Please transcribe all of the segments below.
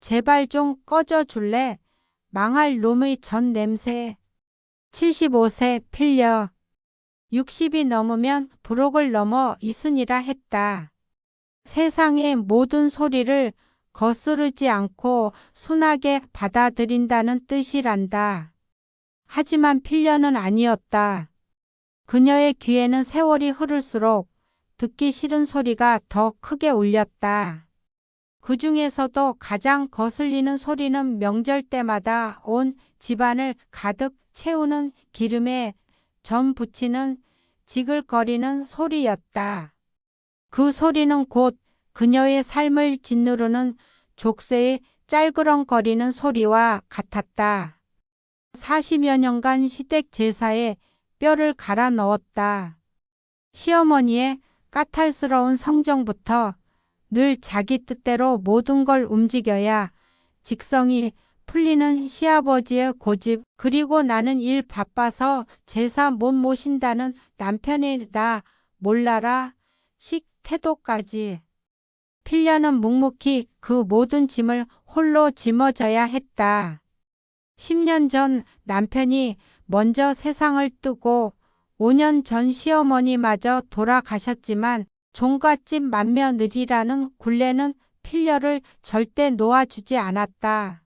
제발 좀 꺼져 줄래? 망할 놈의 전 냄새. 75세 필려. 60이 넘으면 부록을 넘어 이순이라 했다. 세상의 모든 소리를 거스르지 않고 순하게 받아들인다는 뜻이란다. 하지만 필려는 아니었다. 그녀의 귀에는 세월이 흐를수록 듣기 싫은 소리가 더 크게 울렸다. 그 중에서도 가장 거슬리는 소리는 명절 때마다 온 집안을 가득 채우는 기름에 전 부치는 지글거리는 소리였다. 그 소리는 곧 그녀의 삶을 짓누르는 족쇄의 짤그렁거리는 소리와 같았다. 40여 년간 시댁 제사에 뼈를 갈아 넣었다. 시어머니의 까탈스러운 성정부터 늘 자기 뜻대로 모든 걸 움직여야 직성이 풀리는 시아버지의 고집, 그리고 나는 일 바빠서 제사 못 모신다는 남편의 나 몰라라 식 태도까지. 필려는 묵묵히 그 모든 짐을 홀로 짊어져야 했다. 10년 전 남편이 먼저 세상을 뜨고 5년 전 시어머니마저 돌아가셨지만 종갓집 맏며느리라는 굴레는 필려를 절대 놓아주지 않았다.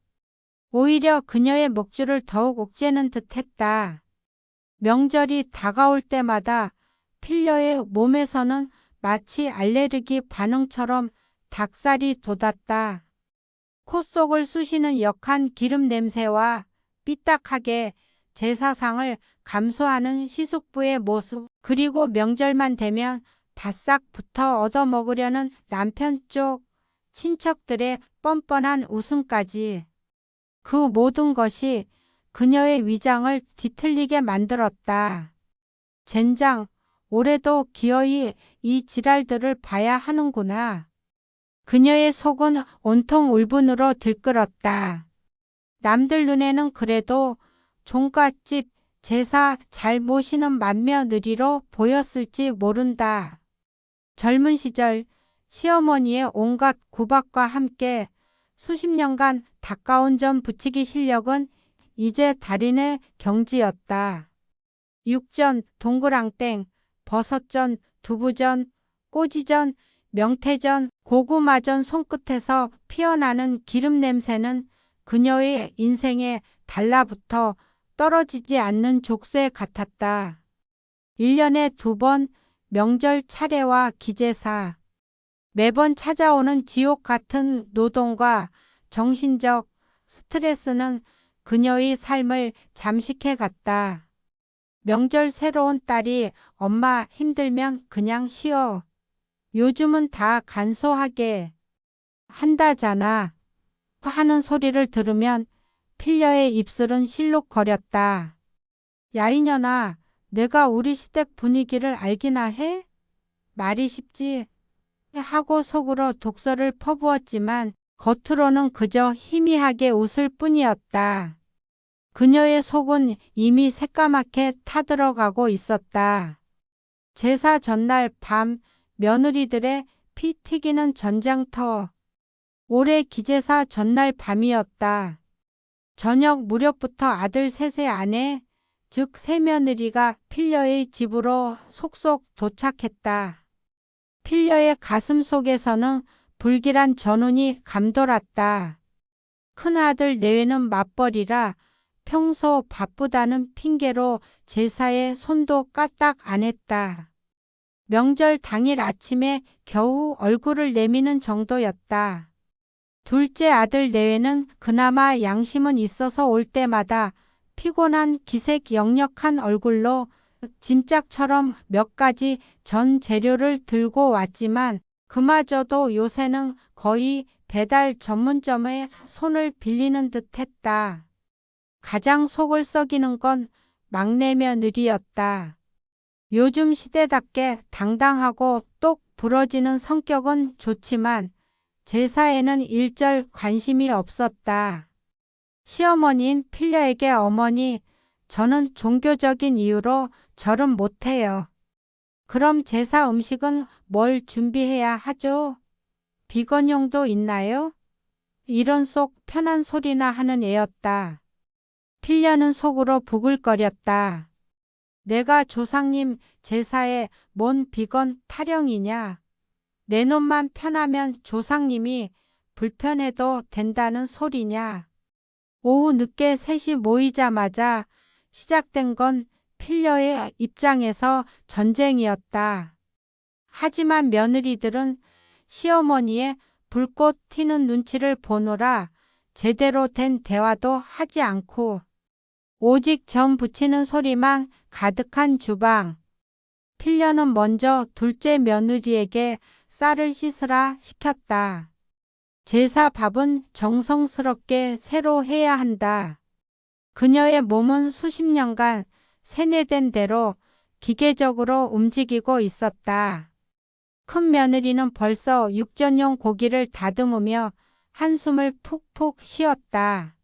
오히려 그녀의 목줄을 더욱 옥죄는 듯했다. 명절이 다가올 때마다 필려의 몸에서는 마치 알레르기 반응처럼 닭살이 돋았다. 코 속을 쑤시는 역한 기름 냄새와 삐딱하게 제사상을 감수하는 시숙부의 모습, 그리고 명절만 되면 바싹 붙어 얻어먹으려는 남편 쪽 친척들의 뻔뻔한 웃음까지. 그 모든 것이 그녀의 위장을 뒤틀리게 만들었다. 젠장, 올해도 기어이 이 지랄들을 봐야 하는구나. 그녀의 속은 온통 울분으로 들끓었다. 남들 눈에는 그래도 종갓집 제사 잘 모시는 맏며느리로 보였을지 모른다. 젊은 시절 시어머니의 온갖 구박과 함께 수십 년간 닦아온 전 부치기 실력은 이제 달인의 경지였다. 육전, 동그랑땡, 버섯전, 두부전, 꼬지전, 명태전, 고구마전 손끝에서 피어나는 기름 냄새는 그녀의 인생에 달라붙어 떨어지지 않는 족쇄 같았다. 1년에 2번 명절 차례와 기제사. 매번 찾아오는 지옥 같은 노동과 정신적 스트레스는 그녀의 삶을 잠식해 갔다. 명절 새로운 딸이 엄마 힘들면 그냥 쉬어. 요즘은 다 간소하게 한다잖아. 하는 소리를 들으면 필려의 입술은 실룩거렸다. 야 이년아, 내가 우리 시댁 분위기를 알기나 해? 말이 쉽지 하고 속으로 독서를 퍼부었지만 겉으로는 그저 희미하게 웃을 뿐이었다. 그녀의 속은 이미 새까맣게 타들어가고 있었다. 제사 전날 밤 며느리들의 피 튀기는 전장터. 올해 기제사 전날 밤이었다. 저녁 무렵부터 아들 셋의 아내, 즉 새며느리가 필려의 집으로 속속 도착했다. 필려의 가슴 속에서는 불길한 전운이 감돌았다. 큰아들 내외는 맞벌이라 평소 바쁘다는 핑계로 제사에 손도 까딱 안 했다. 명절 당일 아침에 겨우 얼굴을 내미는 정도였다. 둘째 아들 내외는 그나마 양심은 있어서 올 때마다 피곤한 기색 역력한 얼굴로 짐짝처럼 몇 가지 전 재료를 들고 왔지만 그마저도 요새는 거의 배달 전문점에 손을 빌리는 듯 했다. 가장 속을 썩이는 건 막내 며느리였다. 요즘 시대답게 당당하고 똑 부러지는 성격은 좋지만 제사에는 일절 관심이 없었다. 시어머니인 필려에게 어머니, 저는 종교적인 이유로 절은 못해요. 그럼 제사 음식은 뭘 준비해야 하죠? 비건용도 있나요? 이런 속 편한 소리나 하는 애였다. 필려는 속으로 부글거렸다. 내가 조상님 제사에 뭔 비건 타령이냐. 내 놈만 편하면 조상님이 불편해도 된다는 소리냐. 오후 늦게 셋이 모이자마자 시작된 건 필려의 입장에서 전쟁이었다. 하지만 며느리들은 시어머니의 불꽃 튀는 눈치를 보느라 제대로 된 대화도 하지 않고 오직 전 부치는 소리만 가득한 주방. 필려는 먼저 둘째 며느리에게 쌀을 씻으라 시켰다. 제사 밥은 정성스럽게 새로 해야 한다. 그녀의 몸은 수십 년간 세뇌된 대로 기계적으로 움직이고 있었다. 큰 며느리는 벌써 육전용 고기를 다듬으며 한숨을 푹푹 쉬었다.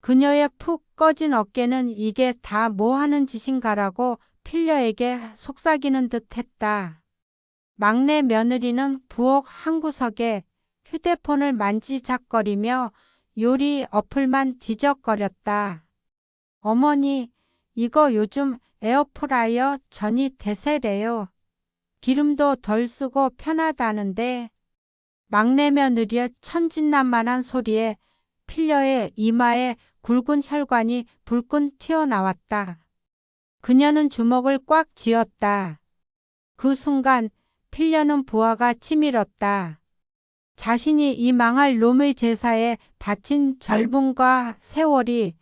그녀의 푹 꺼진 어깨는 이게 다 뭐 하는 짓인가라고 필려에게 속삭이는 듯 했다. 막내 며느리는 부엌 한 구석에 휴대폰을 만지작거리며 요리 어플만 뒤적거렸다. 어머니, 이거 요즘 에어프라이어 전이 대세래요. 기름도 덜 쓰고 편하다는데. 막내 며느리의 천진난만한 소리에 필려의 이마에 굵은 혈관이 불끈 튀어나왔다. 그녀는 주먹을 꽉 쥐었다. 그 순간 필려는 부하가 치밀었다. 자신이 이 망할 놈의 제사에 바친 절분과 세월이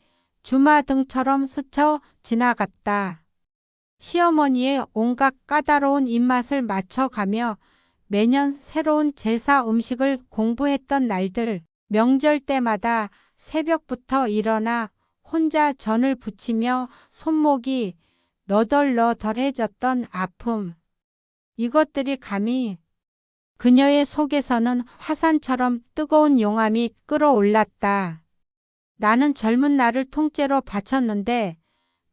주마등처럼 스쳐 지나갔다. 시어머니의 온갖 까다로운 입맛을 맞춰가며 매년 새로운 제사 음식을 공부했던 날들, 명절 때마다 새벽부터 일어나 혼자 전을 부치며 손목이 너덜너덜해졌던 아픔. 이것들이 감히 그녀의 속에서는 화산처럼 뜨거운 용암이 끓어올랐다. 나는 젊은 나를 통째로 바쳤는데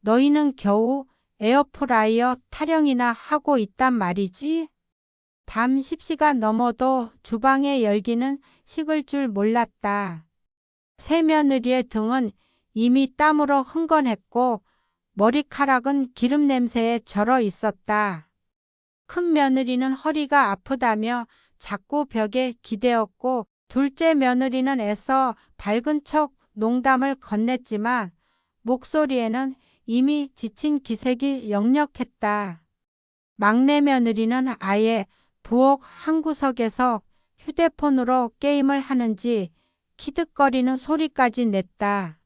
너희는 겨우 에어프라이어 타령이나 하고 있단 말이지? 밤 10시가 넘어도 주방의 열기는 식을 줄 몰랐다. 새 며느리의 등은 이미 땀으로 흥건했고 머리카락은 기름 냄새에 절어 있었다. 큰 며느리는 허리가 아프다며 자꾸 벽에 기대었고 둘째 며느리는 애써 밝은 척 농담을 건넸지만 목소리에는 이미 지친 기색이 역력했다. 막내 며느리는 아예 부엌 한 구석에서 휴대폰으로 게임을 하는지 키득거리는 소리까지 냈다.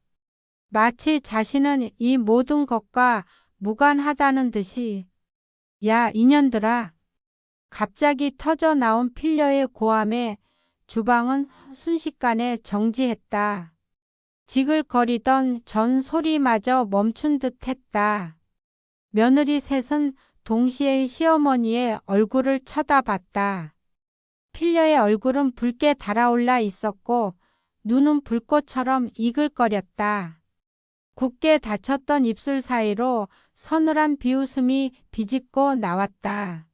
마치 자신은 이 모든 것과 무관하다는 듯이. 야, 이년들아. 갑자기 터져 나온 필려의 고함에 주방은 순식간에 정지했다. 지글거리던 전 소리마저 멈춘 듯 했다. 며느리 셋은 동시에 시어머니의 얼굴을 쳐다봤다. 필려의 얼굴은 붉게 달아올라 있었고 눈은 불꽃처럼 이글거렸다. 굳게 닫혔던 입술 사이로 서늘한 비웃음이 비집고 나왔다.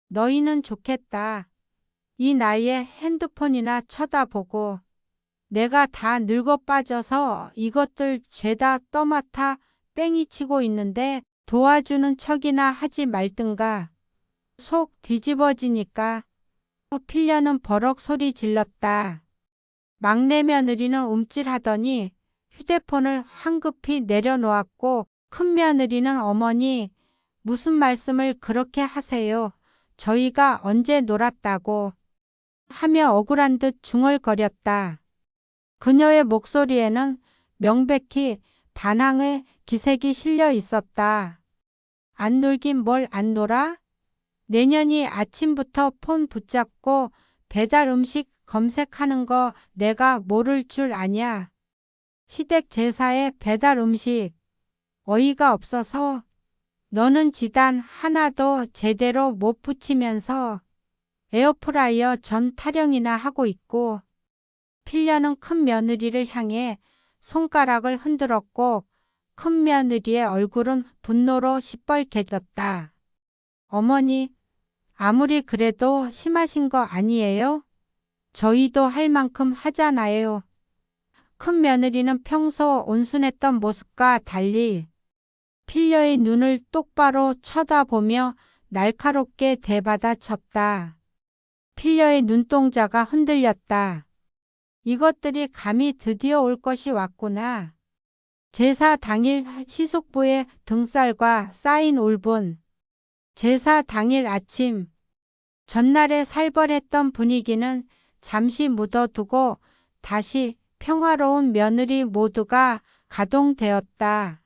너희는 좋겠다. 이 나이에 핸드폰이나 쳐다보고 내가 다 늙어 빠져서 이것들 죄다 떠맡아 뺑이치고 있는데 도와주는 척이나 하지 말든가. 속 뒤집어지니까. 필려는 버럭 소리 질렀다. 막내 며느리는 움찔하더니 휴대폰을 황급히 내려놓았고 큰 며느리는 어머니 무슨 말씀을 그렇게 하세요. 저희가 언제 놀았다고 하며 억울한 듯 중얼거렸다. 그녀의 목소리에는 명백히 반항의 기색이 실려 있었다. 안 놀긴 뭘 안 놀아? 내년이 아침부터 폰 붙잡고 배달 음식 검색하는 거 내가 모를 줄 아냐. 시댁 제사에 배달 음식. 어이가 없어서 너는 지단 하나도 제대로 못 붙이면서 에어프라이어 전 타령이나 하고 있고. 필려는 큰 며느리를 향해 손가락을 흔들었고 큰 며느리의 얼굴은 분노로 저희도 할 만큼 하잖아요. 큰 며느리는 평소 온순했던 모습과 달리 필려의 눈을 똑바로 쳐다보며 날카롭게 대받아쳤다. 필려의 눈동자가 흔들렸다. 이것들이 감히 드디어 올 것이 왔구나. 제사 당일 시숙부의 등살과 쌓인 울분. 제사 당일 아침. 전날에 살벌했던 분위기는 잠시 묻어두고 다시 평화로운 며느리 모두가 가동되었다.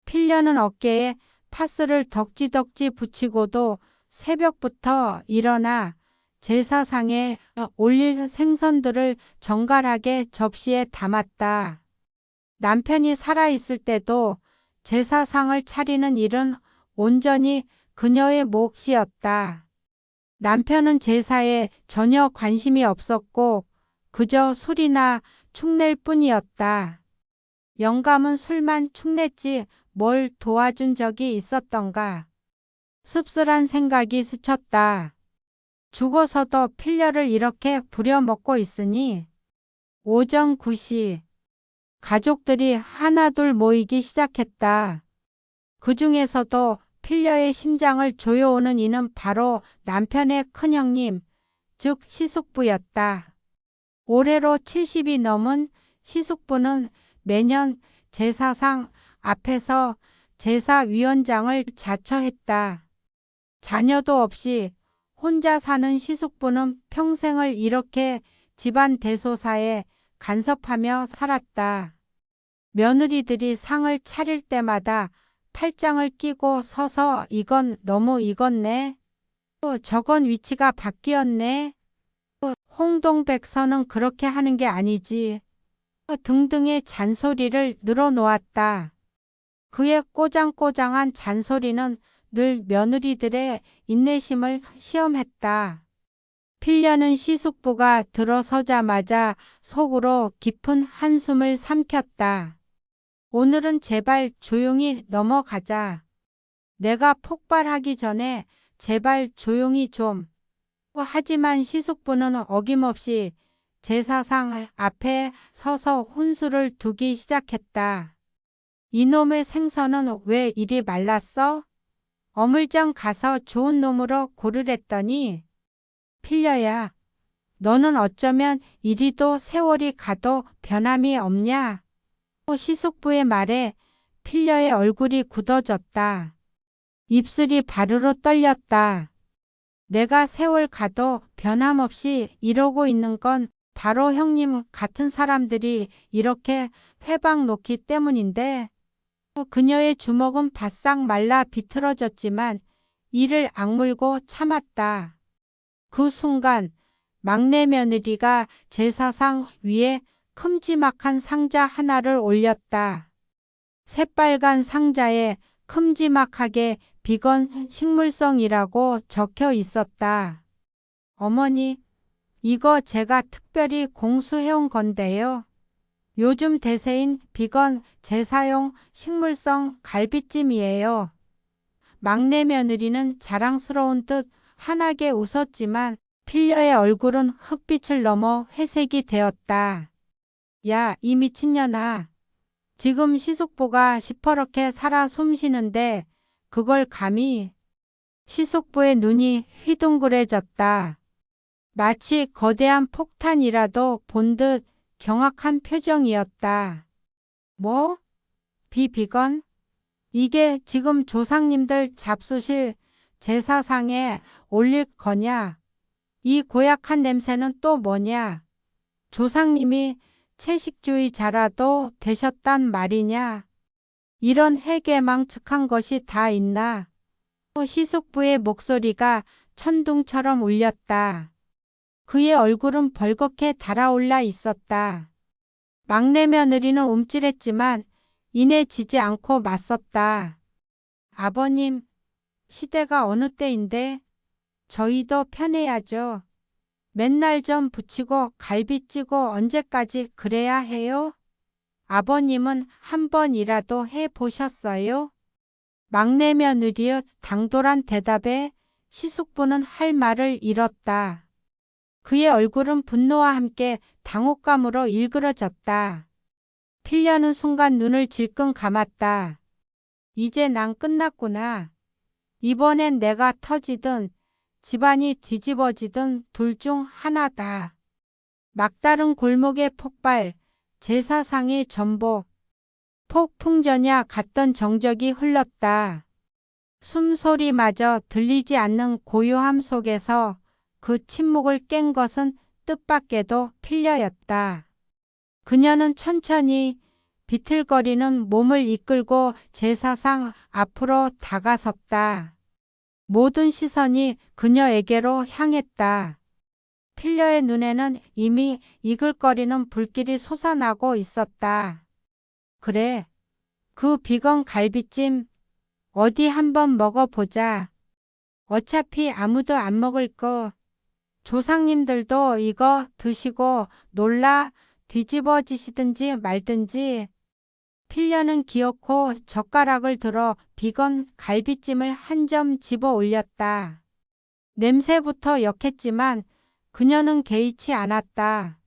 필려는 어깨에 파스를 덕지덕지 붙이고도 새벽부터 일어나 제사상에 올릴 생선들을 정갈하게 접시에 담았다. 남편이 살아있을 때도 제사상을 차리는 일은 온전히 그녀의 몫이었다. 남편은 제사에 전혀 관심이 없었고 그저 술이나 축낼 뿐이었다. 영감은 술만 축냈지 뭘 도와준 적이 있었던가. 씁쓸한 생각이 스쳤다. 죽어서도 필려를 이렇게 부려먹고 있으니. 오전 9시 가족들이 하나둘 모이기 시작했다. 그 중에서도 필려의 심장을 조여오는 이는 바로 남편의 큰형님, 즉 시숙부였다. 올해로 70이 넘은 시숙부는 매년 제사상 앞에서 제사위원장을 자처했다. 자녀도 없이 혼자 사는 시숙부는 평생을 이렇게 집안 대소사에 간섭하며 살았다. 며느리들이 상을 차릴 때마다 팔짱을 끼고 서서 이건 너무 익었네. 또 저건 위치가 바뀌었네. 홍동백서는 그렇게 하는 게 아니지. 등등의 잔소리를 늘어놓았다. 그의 꼬장꼬장한 잔소리는 늘 며느리들의 인내심을 시험했다. 필려는 시숙부가 들어서자마자 속으로 깊은 한숨을 삼켰다. 오늘은 제발 조용히 넘어가자. 내가 폭발하기 전에 제발 조용히 좀. 하지만 시숙부는 어김없이 제사상 앞에 서서 혼수를 두기 시작했다. 이놈의 생선은 왜 이리 말랐어? 어물장 가서 좋은 놈으로 고르랬더니 필려야, 너는 어쩌면 이리도 세월이 가도 변함이 없냐? 시숙부의 말에 필려의 얼굴이 굳어졌다. 입술이 바르르 떨렸다. 내가 세월 가도 변함없이 이러고 있는 건 바로 형님 같은 사람들이 이렇게 회방 놓기 때문인데. 그녀의 주먹은 바싹 말라 비틀어졌지만 이를 악물고 참았다. 그 순간 막내 며느리가 제사상 위에 큼지막한 상자 하나를 올렸다. 새빨간 상자에 큼지막하게 비건 식물성이라고 적혀 있었다. 어머니, 이거 제가 특별히 공수해온 건데요. 요즘 대세인 비건 제사용 식물성 갈비찜이에요. 막내 며느리는 자랑스러운 듯 환하게 웃었지만 필려의 얼굴은 흑빛을 넘어 회색이 되었다. 야, 이 미친년아. 지금 시숙부가 시퍼렇게 살아 숨쉬는데 그걸 감히. 시숙부의 눈이 휘둥그레졌다. 마치 거대한 폭탄이라도 본 듯 경악한 표정이었다. 뭐? 비건? 이게 지금 조상님들 잡수실 제사상에 올릴 거냐? 이 고약한 냄새는 또 뭐냐? 조상님이 채식주의자라도 되셨단 말이냐? 이런 해괴망측한 것이 다 있나? 시숙부의 목소리가 천둥처럼 울렸다. 그의 얼굴은 벌겋게 달아올라 있었다. 막내 며느리는 움찔했지만 이내 지지 않고 맞섰다. 아버님, 시대가 어느 때인데 저희도 편해야죠. 맨날 좀 붙이고 갈비 찌고 언제까지 그래야 해요? 아버님은 한 번이라도 해보셨어요? 막내 며느리의 당돌한 대답에 시숙부는 할 말을 잃었다. 그의 얼굴은 분노와 함께 당혹감으로 일그러졌다. 필려는 순간 눈을 질끈 감았다. 이제 난 끝났구나. 이번엔 내가 터지든 집안이 뒤집어지든 둘 중 하나다. 막다른 골목의 폭발, 제사상의 전복, 폭풍전야 같던 정적이 흘렀다. 숨소리마저 들리지 않는 고요함 속에서 그 침묵을 깬 것은 뜻밖에도 필려였다. 그녀는 천천히 비틀거리는 몸을 이끌고 제사상 앞으로 다가섰다. 모든 시선이 그녀에게로 향했다. 필려의 눈에는 이미 이글거리는 불길이 솟아나고 있었다. 그래, 그 비건 갈비찜 어디 한번 먹어보자. 어차피 아무도 안 먹을 거. 조상님들도 이거 드시고 놀라 뒤집어지시든지 말든지. 필려는 기어코 젓가락을 들어 비건 갈비찜을 한 점 집어 올렸다. 냄새부터 역했지만 그녀는 개의치 않았다.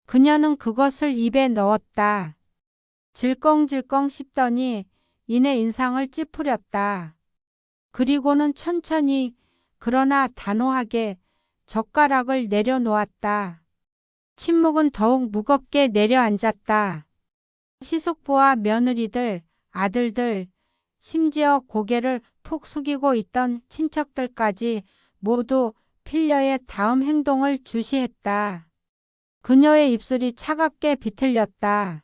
그녀는 그것을 입에 넣었다. 질겅질겅 씹더니 이내 인상을 찌푸렸다. 그리고는 천천히 그러나 단호하게 젓가락을 내려놓았다. 침묵은 더욱 무겁게 내려앉았다. 시숙부와 며느리들, 아들들, 심지어 고개를 푹 숙이고 있던 친척들까지 모두 필려의 다음 행동을 주시했다. 그녀의 입술이 차갑게 비틀렸다.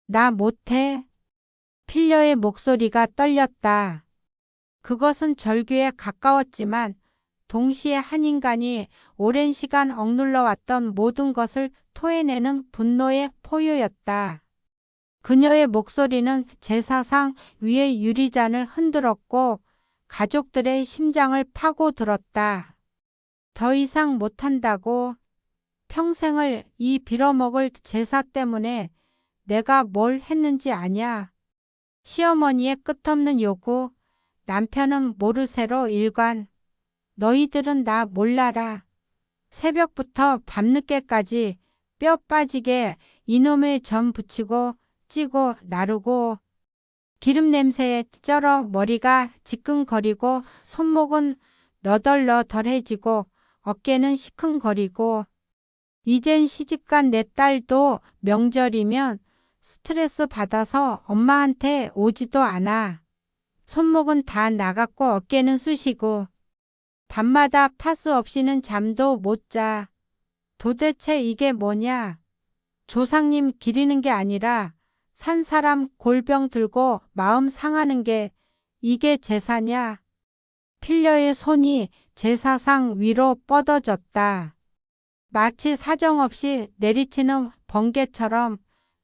나 못해. 필려의 목소리가 떨렸다. 그것은 절규에 가까웠지만 동시에 한 인간이 오랜 시간 억눌러 왔던 모든 것을 토해내는 분노의 포효였다. 그녀의 목소리는 제사상 위의 유리잔을 흔들었고 가족들의 심장을 파고들었다. 더 이상 못한다고. 평생을 이 빌어먹을 제사 때문에 내가 뭘 했는지 아냐. 시어머니의 끝없는 요구, 남편은 모르쇠로 일관. 너희들은 나 몰라라. 새벽부터 밤늦게까지 뼈 빠지게 이놈의 전 붙이고 찌고 나르고 기름 냄새에 쩔어 머리가 지끈거리고 손목은 너덜너덜해지고 어깨는 시큰거리고 이젠 시집간 내 딸도 명절이면 스트레스 받아서 엄마한테 오지도 않아. 손목은 다 나갔고 어깨는 쑤시고 밤마다 파스 없이는 잠도 못 자. 도대체 이게 뭐냐? 조상님 기리는 게 아니라 산 사람 골병 들고 마음 상하는 게 이게 제사냐? 필려의 손이 제사상 위로 뻗어졌다. 마치 사정없이 내리치는 번개처럼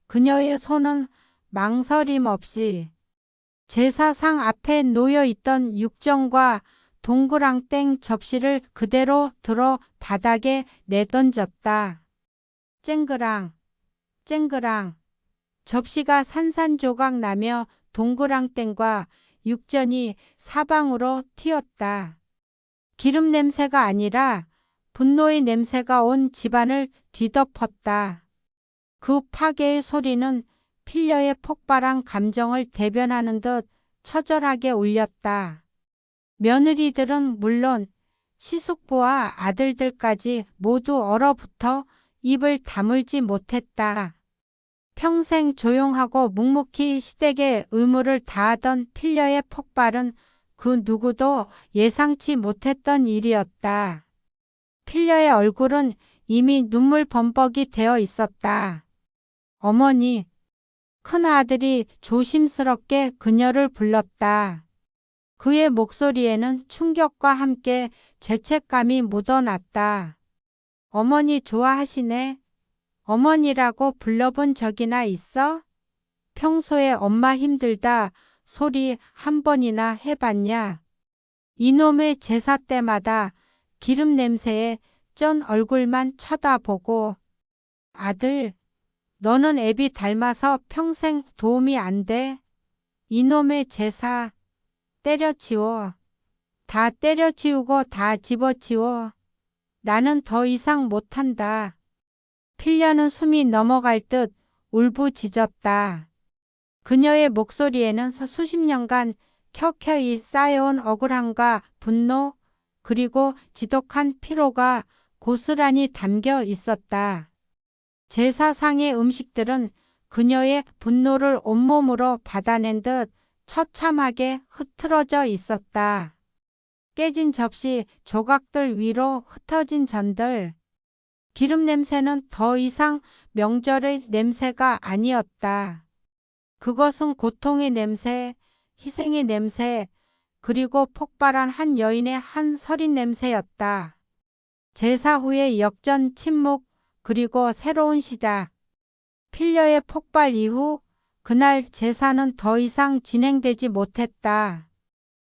그녀의 손은 망설임 없이 제사상 앞에 놓여 있던 육정과 동그랑땡 접시를 그대로 들어 바닥에 내던졌다. 쨍그랑, 쨍그랑. 접시가 산산조각 나며 동그랑땡과 육전이 사방으로 튀었다. 기름 냄새가 아니라 분노의 냄새가 온 집안을 뒤덮었다. 그 파괴의 소리는 필려의 폭발한 감정을 대변하는 듯 처절하게 울렸다. 며느리들은 물론 시숙부와 아들들까지 모두 얼어붙어 입을 다물지 못했다. 평생 조용하고 묵묵히 시댁의 의무를 다하던 필려의 폭발은 그 누구도 예상치 못했던 일이었다. 필려의 얼굴은 이미 눈물 범벅이 되어 있었다. 어머니, 큰아들이 조심스럽게 그녀를 불렀다. 그의 목소리에는 충격과 함께 죄책감이 묻어났다. 어머니 좋아하시네. 어머니라고 불러본 적이나 있어? 평소에 엄마 힘들다 소리 한 번이나 해봤냐? 이놈의 제사 때마다 기름 냄새에 쩐 얼굴만 쳐다보고 아들, 너는 애비 닮아서 평생 도움이 안 돼. 이놈의 제사 때려치워. 다 때려치우고 다 집어치워. 나는 더 이상 못한다. 필려는 숨이 넘어갈 듯 울부짖었다. 그녀의 목소리에는 수십 년간 켜켜이 쌓여온 억울함과 분노, 그리고 지독한 피로가 고스란히 담겨 있었다. 제사상의 음식들은 그녀의 분노를 온몸으로 받아낸 듯 처참하게 흐트러져 있었다. 깨진 접시, 조각들 위로 흩어진 전들. 기름 냄새는 더 이상 명절의 냄새가 아니었다. 그것은 고통의 냄새, 희생의 냄새, 그리고 폭발한 한 여인의 한 서린 냄새였다. 제사 후의 역전 침묵, 그리고 새로운 시작. 필려의 폭발 이후 그날 제사는 더 이상 진행되지 못했다.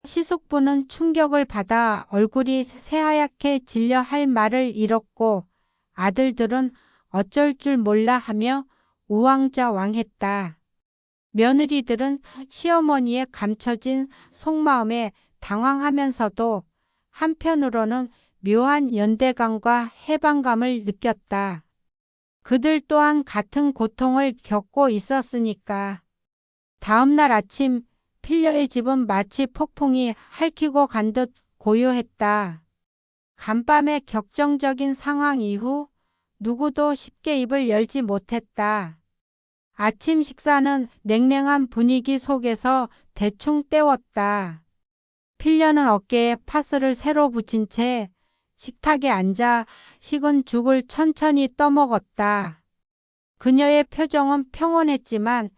시숙부는 충격을 받아 얼굴이 새하얗게 질려 할 말을 잃었고 아들들은 어쩔 줄 몰라 하며 우왕좌왕했다. 며느리들은 시어머니의 감춰진 속마음에 당황하면서도 한편으로는 묘한 연대감과 해방감을 느꼈다. 그들 또한 같은 고통을 겪고 있었으니까. 다음 날 아침 필려의 집은 마치 폭풍이 핥히고 간 듯 고요했다. 간밤의 격정적인 상황 이후 누구도 쉽게 입을 열지 못했다. 아침 식사는 냉랭한 분위기 속에서 대충 때웠다. 필려는 어깨에 파스를 새로 붙인 채 식탁에 앉아 식은 죽을 천천히 떠먹었다. 그녀의 표정은 평온했지만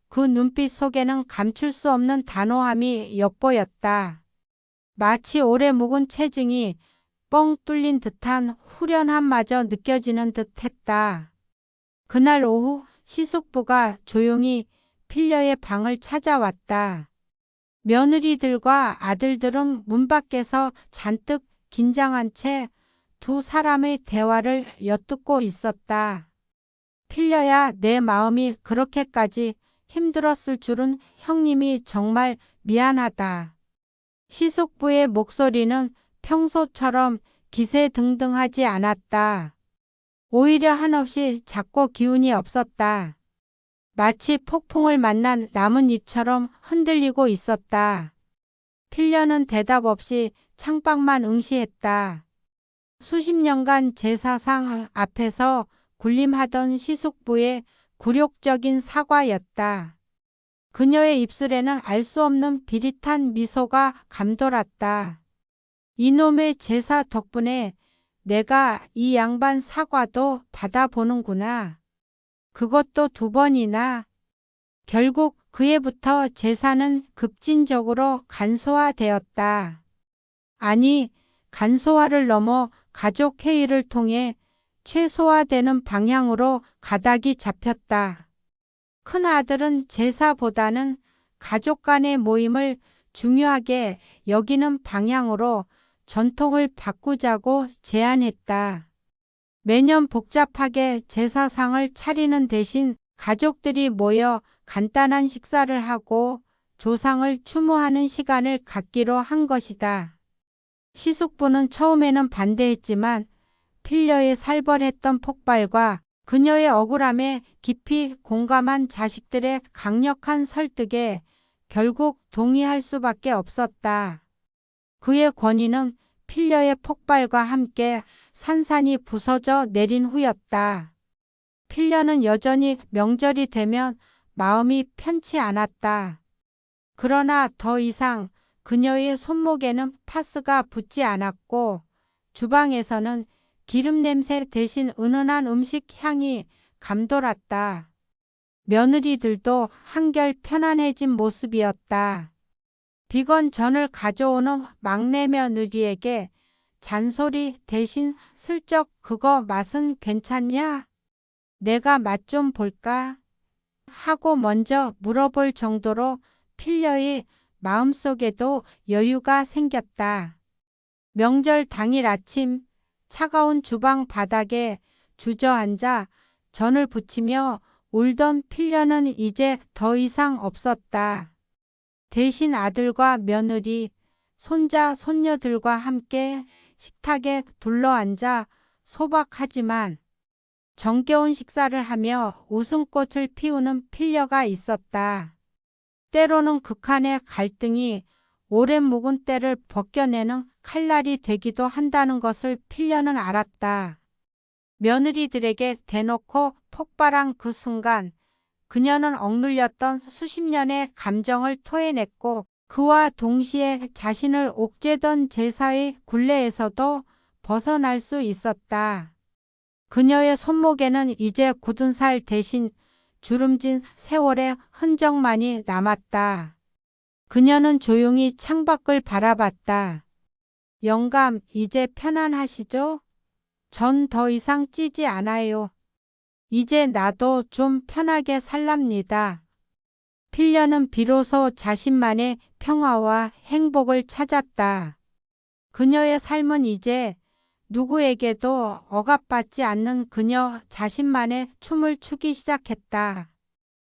그 눈빛 속에는 감출 수 없는 단호함이 엿보였다. 마치 오래 묵은 체증이 뻥 뚫린 듯한 후련함마저 느껴지는 듯했다. 그날 오후 시숙부가 조용히 필려의 방을 찾아왔다. 며느리들과 아들들은 문 밖에서 잔뜩 긴장한 채 두 사람의 대화를 엿듣고 있었다. 필려야, 내 마음이 그렇게까지 힘들었을 줄은 형님이 정말 미안하다. 시숙부의 목소리는 평소처럼 기세등등하지 않았다. 오히려 한없이 작고 기운이 없었다. 마치 폭풍을 만난 나뭇잎처럼 흔들리고 있었다. 필려는 대답 없이 창밖만 응시했다. 수십 년간 제사상 앞에서 군림하던 시숙부의 굴욕적인 사과였다. 그녀의 입술에는 알 수 없는 비릿한 미소가 감돌았다. 이놈의 제사 덕분에 내가 이 양반 사과도 받아보는구나. 그것도 2번이나. 결국 그 해부터 제사는 급진적으로 간소화되었다. 아니, 간소화를 넘어 가족회의를 통해 최소화되는 방향으로 가닥이 잡혔다. 큰아들은 제사보다는 가족 간의 모임을 중요하게 여기는 방향으로 전통을 바꾸자고 제안했다. 매년 복잡하게 제사상을 차리는 대신 가족들이 모여 간단한 식사를 하고 조상을 추모하는 시간을 갖기로 한 것이다. 시숙부는 처음에는 반대했지만 필려의 살벌했던 폭발과 그녀의 억울함에 깊이 공감한 자식들의 강력한 설득에 결국 동의할 수밖에 없었다. 그의 권위는 필려의 폭발과 함께 산산이 부서져 내린 후였다. 필려는 여전히 명절이 되면 마음이 편치 않았다. 그러나 더 이상 그녀의 손목에는 파스가 붙지 않았고 주방에서는 기름 냄새 대신 은은한 음식 향이 감돌았다. 며느리들도 한결 편안해진 모습이었다. 비건 전을 가져오는 막내 며느리에게 잔소리 대신 슬쩍 그거 맛은 괜찮냐? 내가 맛 좀 볼까? 하고 먼저 물어볼 정도로 필려의 마음속에도 여유가 생겼다. 명절 당일 아침 차가운 주방 바닥에 주저앉아 전을 부치며 울던 필려는 이제 더 이상 없었다. 대신 아들과 며느리, 손자, 손녀들과 함께 식탁에 둘러앉아 소박하지만 정겨운 식사를 하며 웃음꽃을 피우는 필려가 있었다. 때로는 극한의 갈등이 오랜 묵은 때를 벗겨내는 칼날이 되기도 한다는 것을 필려는 알았다. 며느리들에게 대놓고 폭발한 그 순간 그녀는 억눌렸던 수십 년의 감정을 토해냈고 그와 동시에 자신을 옥죄던 제사의 굴레에서도 벗어날 수 있었다. 그녀의 손목에는 이제 굳은 살 대신 주름진 세월의 흔적만이 남았다. 그녀는 조용히 창밖을 바라봤다. 영감, 이제 편안하시죠? 전 더 이상 찌지 않아요. 이제 나도 좀 편하게 살랍니다. 필려는 비로소 자신만의 평화와 행복을 찾았다. 그녀의 삶은 이제 누구에게도 억압받지 않는 그녀 자신만의 춤을 추기 시작했다.